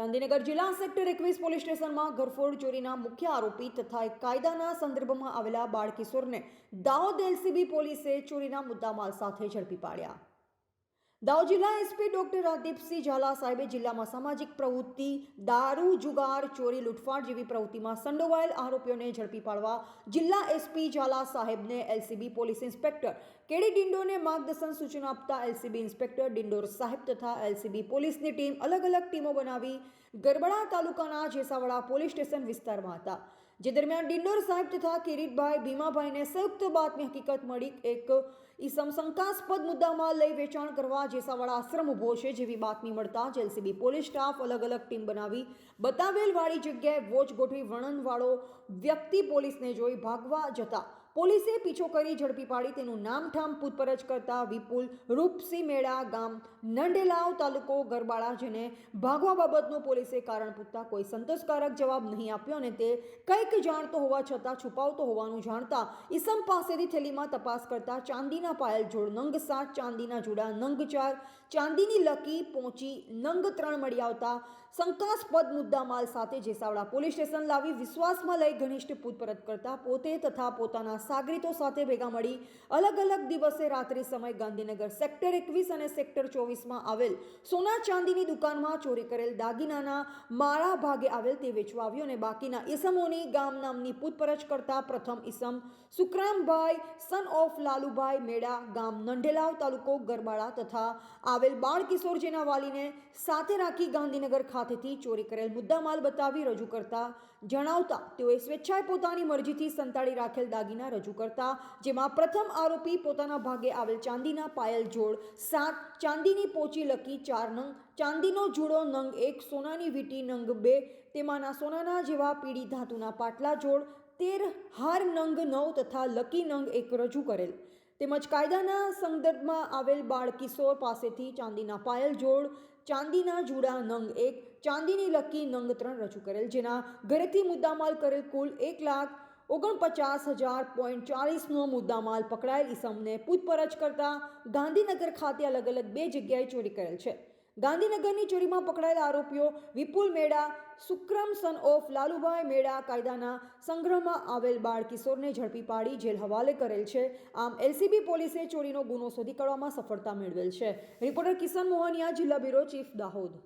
ગાંધીનગર જિલ્લા sector 21 police સ્ટેશનમાં ઘરફોડ ચોરીના મુખ્ય આરોપી તથા એક કાયદાના સંદર્ભમાં આવેલા બાળ કિશોરને દાહોદ એલસીબી પોલીસે ચોરીના મુદ્દામાલ સાથે ઝડપી પાડ્યા. દાહોદ જિલ્લા એસપી ડોક્ટર રાજદીપસિંહ ઝાલા સાહેબે જિલ્લામાં સામાજિક પ્રવૃત્તિ, દારૂ, જુગાર, ચોરી, લૂંટફાટ જેવી પ્રવૃત્તિમાં સંડોવાયેલ આરોપીઓને ઝડપી પાડવા જિલ્લા એસપી ઝાલા સાહેબને એલસીબી પોલીસ ઇન્સ્પેક્ટર કેડી ડિંડોરને માર્ગદર્શન સૂચના આપતા એલસીબી ઇન્સ્પેક્ટર ડિંડોર સાહેબ તથા એલસીબી પોલીસની ટીમ અલગ અલગ ટીમો બનાવી ગરબડા તાલુકાના જેસાવાડા પોલીસ સ્ટેશન વિસ્તારમાં હતા. જે દરમિયાન ડિંડોર સાહેબ તથા કિરીટભાઈ ભીમાભાઈને સંયુક્ત બાતમી હકીકત મળી એક ઈસમ શંકાસ્પદ મુદ્દામાં લઈ વેચાણ કરવા જેસાવાડા આશ્રમ ઊભો છે જેવી બાતમી મળતા એલસીબી પોલીસ સ્ટાફ અલગ અલગ ટીમ બનાવી બતાવેલ વાળી જગ્યાએ વોચ ગોઠવી વર્ણનવાળો વ્યક્તિ પોલીસને જોઈ ભાગવા જતા પોલીસે પીછો કરી ઝડપી પાડી તેનું નામઠામ પૂછપરછ કરતા વિપુલ રૂપસિંહ મેળા ગામ નંડેલાવ તાલુકો ગરબાડા જેને ભાગવા બાબતનું પોલીસે કારણ પૂછતા કોઈ સંતોષકારક જવાબ નહીં આપ્યો અને તે કંઈક જાણતો હોવા છતાં છુપાવતો હોવાનું જાણતા ઈસમ પાસેથી થેલીમાં તપાસ કરતા ચાંદીના પાયલ જોડ નંગ 7, ચાંદીના જુડા નંગ 4, ચાંદીની લકી પોંચી નંગ 3 મળી આવતા શંકાસ્પદ મુદ્દામાલ સાથે જેસાવડા પોલીસ સ્ટેશન લાવી વિશ્વાસમાં લઈ ઘનિષ્ઠ પૂછપરછ કરતા પોતે તથા પોતાના સાગરીતો સાથે ભેગા મળી અલગ અલગ દિવસે રાત્રિ સમય ગાંધીનગર સેક્ટર 21 અને સેક્ટર 24માં આવેલ સોના ચાંદીની દુકાનમાં ચોરી કરેલ દાગીનાના માળા ભાગે આવેલ તે વેચવા આવ્યો અને બાકીના ઈસમોની ગામ નામની પૂછપરછ કરતા પ્રથમ ઈસમ સુખરામભાઈ સન ઓફ લાલુભાઈ મેળા ગામ નંઢેલાવ તાલુકો ગરબાડા તથા આવેલ બાળ કિશોર જેના વાલીને સાથે રાખી ગાંધીનગર ખાતેથી ચોરી કરેલ મુદ્દામાલ બતાવી રજૂ કરતા જણાવતા તેઓએ સ્વેચ્છાએ પોતાની મરજીથી સંતાડી રાખેલ દાગીના રજૂ કરતા જેમાં પ્રથમ આરોપી પોતાના ભાગે આવેલ ચાંદીના પાયલ જોડ 7, ચાંદીની પોચી લકી 4 નંગ, ચાંદીનો જુડો નંગ 1, સોનાની વીંટી નંગ 2, તેમાંના સોનાના જેવા પીળી ધાતુના પાટલા જોડ 13, હાર નંગ 9 તથા લકી નંગ 1 રજૂ કરેલ તેમજ કાયદાના સંદર્ભમાં આવેલ બાળ કિશોર પાસેથી ચાંદીના પાયલ જોડ, ચાંદીના જુડા નંગ 1, ચાંદીની લકી નંગ 3 રજૂ કરેલ જેના ઘરેથી મુદ્દામાલ કરેલ કુલ 1,49,000.40નો મુદ્દામાલ પકડાયેલ ઈસમને પૂછપરછ કરતા ગાંધીનગર ખાતે અલગ અલગ 2 જગ્યાએ ચોરી કરેલ છે. ગાંધીનગરની ચોરીમાં પકડાયેલ આરોપીઓ વિપુલ મેળા, સુક્રમ સન ઓફ લાલુભાઈ મેળા કાયદાના સંગ્રહમાં આવેલ બાળ કિશોરને ઝડપી પાડી જેલ હવાલે કરેલ છે. આમ એલસીબી પોલીસે ચોરીનો ગુનો શોધી કાઢવામાં સફળતા મેળવેલ છે. રિપોર્ટર કિશન મોહનિયા, જિલ્લા બ્યુરો ચીફ, દાહોદ.